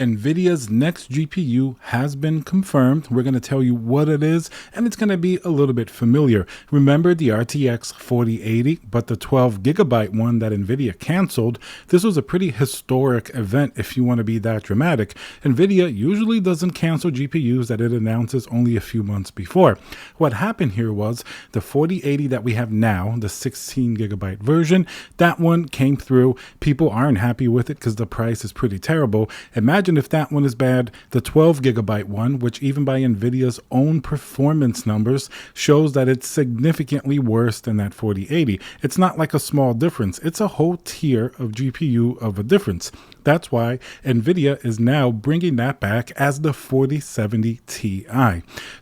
Nvidia's next GPU has been confirmed. We're going to tell you what it is, and it's going to be a little bit familiar. Remember the RTX 4080, but the 12 gigabyte one that Nvidia canceled? This was a pretty historic event if you want to be that dramatic. Nvidia usually doesn't cancel GPUs that it announces only a few months before. What happened here was the 4080 that we have now, the 16 gigabyte version, that one came through. People aren't happy with it because the price is pretty terrible. Imagine if that one is bad, the 12 gigabyte one, which even by Nvidia's own performance numbers shows that it's significantly worse than that 4080. It's not like a small difference. It's a whole tier of GPU of a difference. That's why Nvidia is now bringing that back as the 4070 Ti.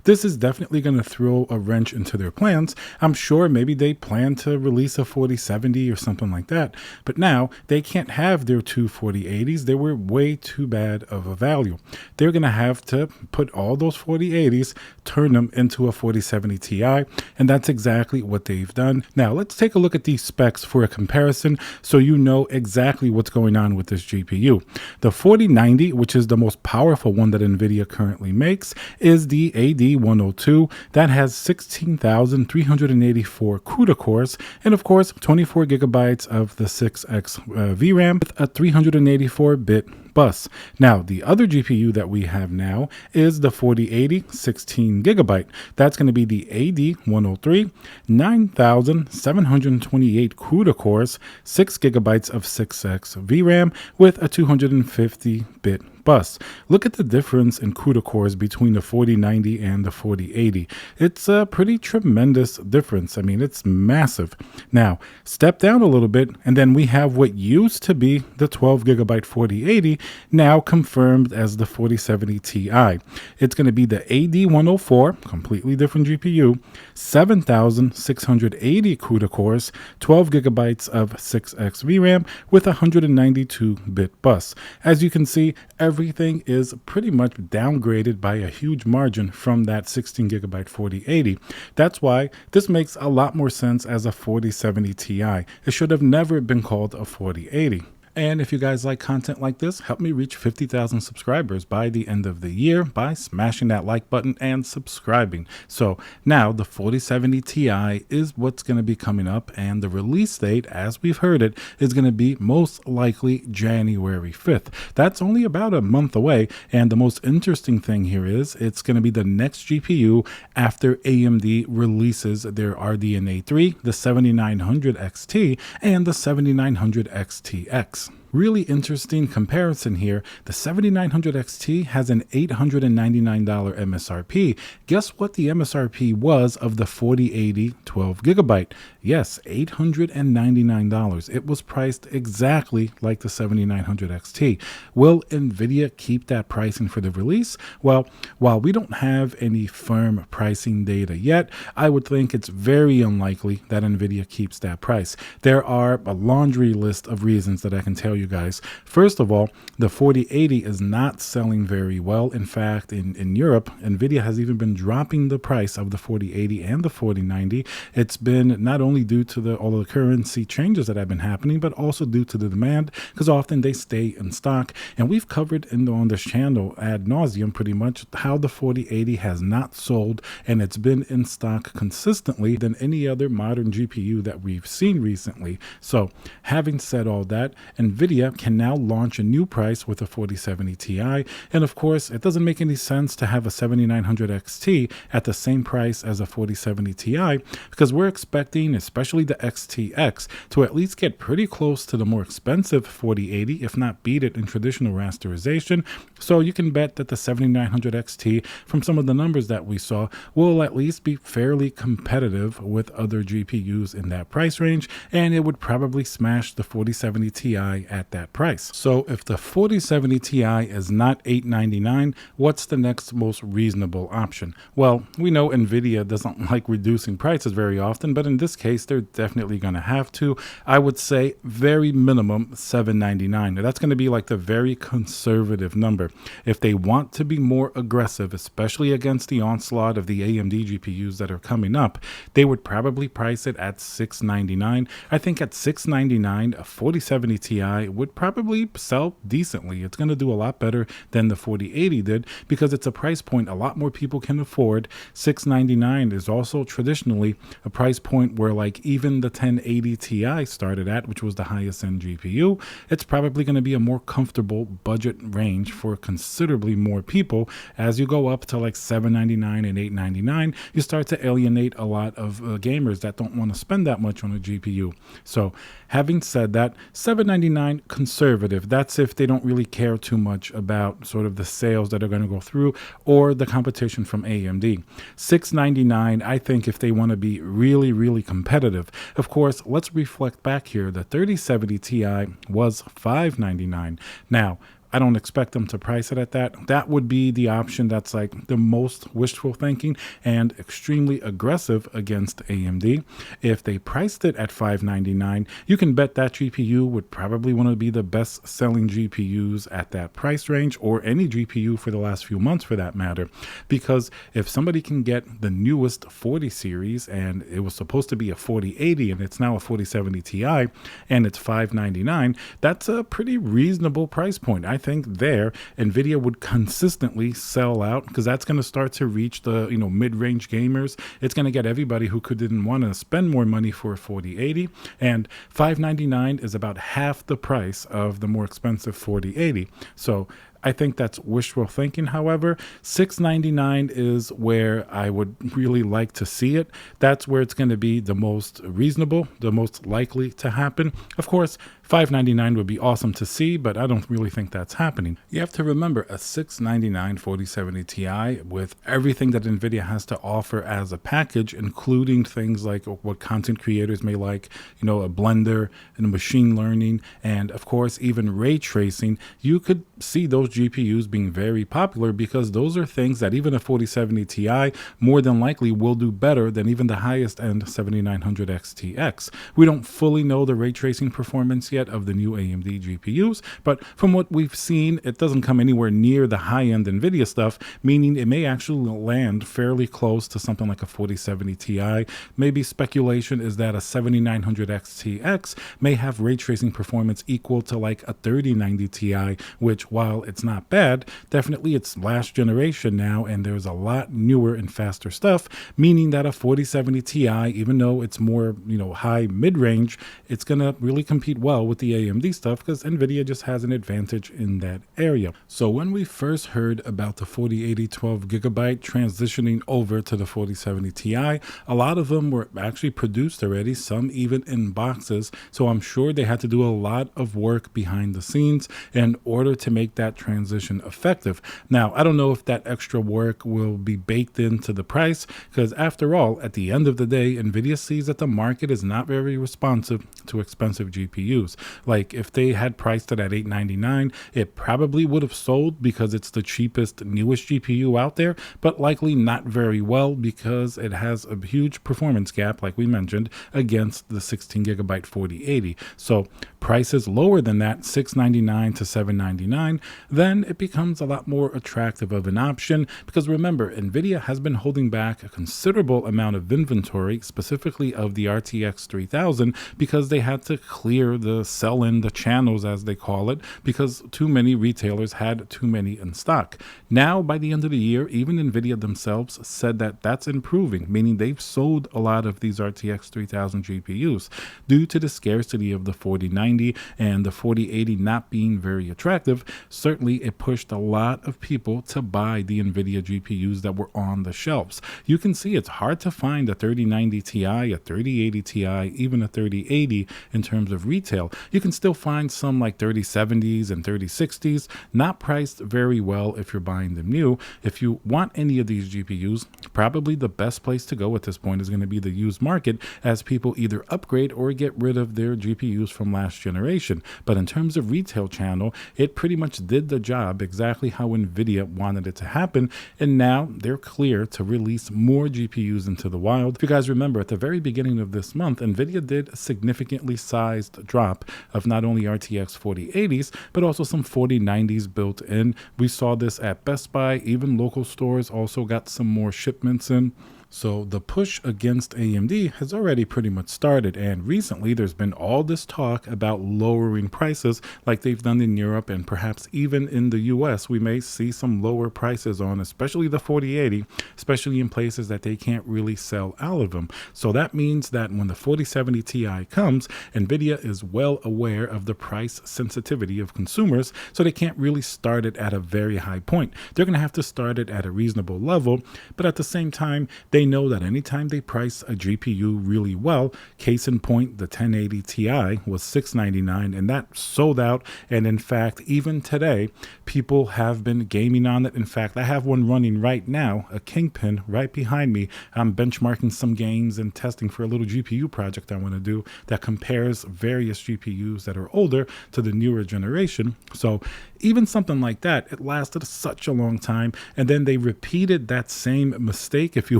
This is definitely going to throw a wrench into their plans. I'm sure maybe they plan to release a 4070 or something like that, but now they can't have their two 4080s. They were way too bad of a value. They're going to have to put all those 4080s, turn them into a 4070 Ti, and that's exactly what they've done. Now let's take a look at these specs for a comparison so you know exactly what's going on with this GPU. The 4090, which is the most powerful one that Nvidia currently makes, is the AD102 that has 16,384 CUDA cores and of course 24 gigabytes of the 6X VRAM with a 384-bit bus. Now, the other GPU that we have now is the 4080 16 gigabyte. That's going to be the AD103, 9,728 CUDA cores, 6 gigabytes of 6X VRAM with a 250-bit bus. Look at the difference in CUDA cores between the 4090 and the 4080. It's a pretty tremendous difference. I mean, it's massive. Now, step down a little bit, and then we have what used to be the 12 gigabyte 4080, now confirmed as the 4070 Ti. It's going to be the AD104, completely different GPU, 7,680 CUDA cores, 12 gigabytes of 6X VRAM with a 192-bit bus. As you can see, everything is pretty much downgraded by a huge margin from that 16 gigabyte 4080. That's why this makes a lot more sense as a 4070 Ti. It should have never been called a 4080. And if you guys like content like this, help me reach 50,000 subscribers by the end of the year by smashing that like button and subscribing. So now the 4070 Ti is what's going to be coming up, and the release date, as we've heard it, is going to be most likely January 5th. That's only about a month away, and the most interesting thing here is it's going to be the next GPU after AMD releases their RDNA 3, the 7900 XT, and the 7900 XTX. Really interesting comparison here. The 7900 XT has an $899 MSRP. Guess what the MSRP was of the 4080 12 gigabyte? Yes, $899. It was priced exactly like the 7900 XT. Will Nvidia keep that pricing for the release? Well, while we don't have any firm pricing data yet, I would think it's very unlikely that Nvidia keeps that price. There are a laundry list of reasons that I can tell you guys. First of all, the 4080 is not selling very well. In fact, in Europe, Nvidia has even been dropping the price of the 4080 and the 4090. It's been not only due to all of the currency changes that have been happening, but also due to the demand, because often they stay in stock. And we've covered on this channel ad nauseum pretty much how the 4080 has not sold, and it's been in stock consistently than any other modern GPU that we've seen recently. So having said all that, Nvidia can now launch a new price with a 4070 Ti, and of course it doesn't make any sense to have a 7900 XT at the same price as a 4070 Ti, because we're expecting, especially the XTX, to at least get pretty close to the more expensive 4080, if not beat it in traditional rasterization. So you can bet that the 7900 XT, from some of the numbers that we saw, will at least be fairly competitive with other GPUs in that price range, and it would probably smash the 4070 Ti at that price. So if the 4070 Ti is not $899, what's the next most reasonable option? Well, we know Nvidia doesn't like reducing prices very often, but in this case, case, they're definitely going to have to. I would say very minimum $799. Now, that's going to be like the very conservative number. If they want to be more aggressive, especially against the onslaught of the AMD GPUs that are coming up, they would probably price it at $699. I think at $699, a 4070 Ti would probably sell decently. It's going to do a lot better than the 4080 did because it's a price point a lot more people can afford. $699 is also traditionally a price point where like even the 1080 Ti started at, which was the highest end GPU. It's probably going to be a more comfortable budget range for considerably more people. As you go up to like $799 and $899, you start to alienate a lot of gamers that don't want to spend that much on a GPU. So having said that, $799 conservative. That's if they don't really care too much about sort of the sales that are going to go through or the competition from AMD. $699, I think if they want to be really, really competitive. Of course, let's reflect back here. The 3070 Ti was $599. Now, I don't expect them to price it at that. That would be the option that's like the most wishful thinking and extremely aggressive against AMD. If they priced it at $599, you can bet that GPU would probably want to be the best selling GPUs at that price range, or any GPU for the last few months for that matter. Because if somebody can get the newest 40 series and it was supposed to be a 4080 and it's now a 4070 Ti and it's $599, that's a pretty reasonable price point. I think there Nvidia would consistently sell out because that's going to start to reach the mid-range gamers. It's going to get everybody who didn't want to spend more money for a 4080, and $599 is about half the price of the more expensive 4080. So I think that's wishful thinking. However, $699 is where I would really like to see it. That's where it's going to be the most reasonable, the most likely to happen. Of course, $599 would be awesome to see, but I don't really think that's happening. You have to remember a $699 4070 Ti with everything that Nvidia has to offer as a package, including things like what content creators may like, a blender and machine learning, and of course, even ray tracing. You could see those GPUs being very popular because those are things that even a 4070 Ti more than likely will do better than even the highest end 7900 XTX. We don't fully know the ray tracing performance yet of the new AMD GPUs, but from what we've seen, it doesn't come anywhere near the high-end Nvidia stuff, meaning it may actually land fairly close to something like a 4070 Ti. Maybe speculation is that a 7900 XTX may have ray tracing performance equal to like a 3090 Ti, which while it's not bad, definitely it's last generation now, and there's a lot newer and faster stuff, meaning that a 4070 Ti, even though it's more, high mid-range, it's going to really compete well with the AMD stuff because Nvidia just has an advantage in that area. So when we first heard about the 4080 12GB transitioning over to the 4070 Ti, a lot of them were actually produced already, some even in boxes. So I'm sure they had to do a lot of work behind the scenes in order to make that transition effective. Now, I don't know if that extra work will be baked into the price because after all, at the end of the day, Nvidia sees that the market is not very responsive to expensive GPUs. Like if they had priced it at $899, it probably would have sold because it's the cheapest, newest GPU out there, but likely not very well because it has a huge performance gap, like we mentioned, against the 16GB 4080. So prices lower than that, $699 to $799, then it becomes a lot more attractive of an option because remember, Nvidia has been holding back a considerable amount of inventory, specifically of the RTX 3000, because they had to clear the sell-in, the channels as they call it, because too many retailers had too many in stock. Now, by the end of the year, even Nvidia themselves said that that's improving, meaning they've sold a lot of these RTX 3000 GPUs due to the scarcity of the 4090 and the 4080 not being very attractive. Certainly, it pushed a lot of people to buy the Nvidia GPUs that were on the shelves. You can see it's hard to find a 3090 Ti, a 3080 Ti, even a 3080 in terms of retail. You can still find some like 3070s and 3060s, not priced very well if you're buying them new. If you want any of these GPUs, probably the best place to go at this point is going to be the used market, as people either upgrade or get rid of their GPUs from last generation. But in terms of retail channel, it pretty much did the the job exactly how Nvidia wanted it to happen, and now they're clear to release more GPUs into the wild. If you guys remember, at the very beginning of this month, Nvidia did a significantly sized drop of not only RTX 4080s, but also some 4090s built in. We saw this at Best Buy. Even local stores also got some more shipments in. So the push against AMD has already pretty much started, and recently there's been all this talk about lowering prices like they've done in Europe, and perhaps even in the US we may see some lower prices on especially the 4080, especially in places that they can't really sell out of them. So that means that when the 4070 Ti comes, Nvidia is well aware of the price sensitivity of consumers, so they can't really start it at a very high point. They're going to have to start it at a reasonable level, but at the same time they know that anytime they price a GPU really well, case in point, the 1080 Ti was $699 and that sold out. And in fact, even today, people have been gaming on it. In fact, I have one running right now, a Kingpin right behind me. I'm benchmarking some games and testing for a little GPU project I want to do that compares various GPUs that are older to the newer generation. So even something like that, it lasted such a long time. And then they repeated that same mistake, if you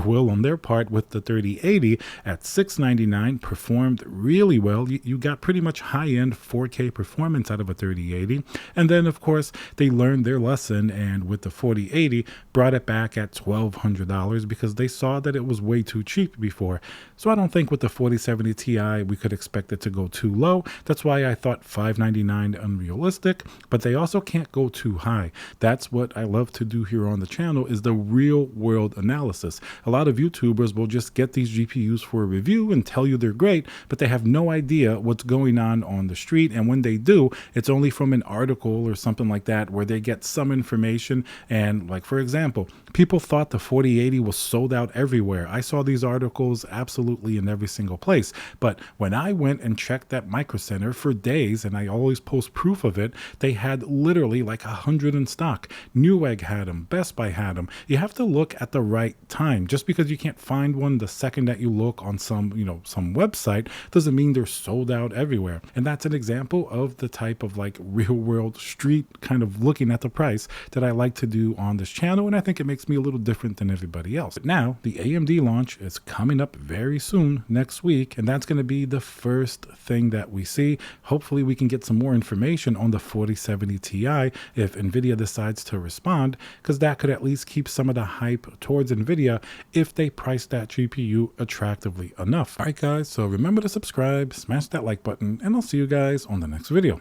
will, on their part with the 3080 at $699, performed really well. You got pretty much high-end 4K performance out of a 3080. And then, of course, they learned their lesson and with the 4080 brought it back at $1,200 because they saw that it was way too cheap before. So I don't think with the 4070 Ti we could expect it to go too low. That's why I thought $599 unrealistic, but they also can't go too high. That's what I love to do here on the channel, is the real world analysis. A lot of YouTubers will just get these GPUs for a review and tell you they're great, but they have no idea what's going on the street. And when they do, it's only from an article or something like that where they get some information. And like, for example, people thought the 4080 was sold out everywhere. I saw these articles absolutely in every single place. But when I went and checked that Micro Center for days, and I always post proof of it, they had literally like 100 in stock. Newegg had them, Best Buy had them. You have to look at the right time. Just because you can't find one the second that you look on some website doesn't mean they're sold out everywhere. And that's an example of the type of like real world street kind of looking at the price that I like to do on this channel, and I think it makes me a little different than everybody else. But now the AMD launch is coming up very soon next week, and that's going to be the first thing that we see. Hopefully we can get some more information on the 4070 Ti if Nvidia decides to respond, because that could at least keep some of the hype towards Nvidia if they price that GPU attractively enough. All right, guys, so remember to subscribe, smash that like button, and I'll see you guys on the next video.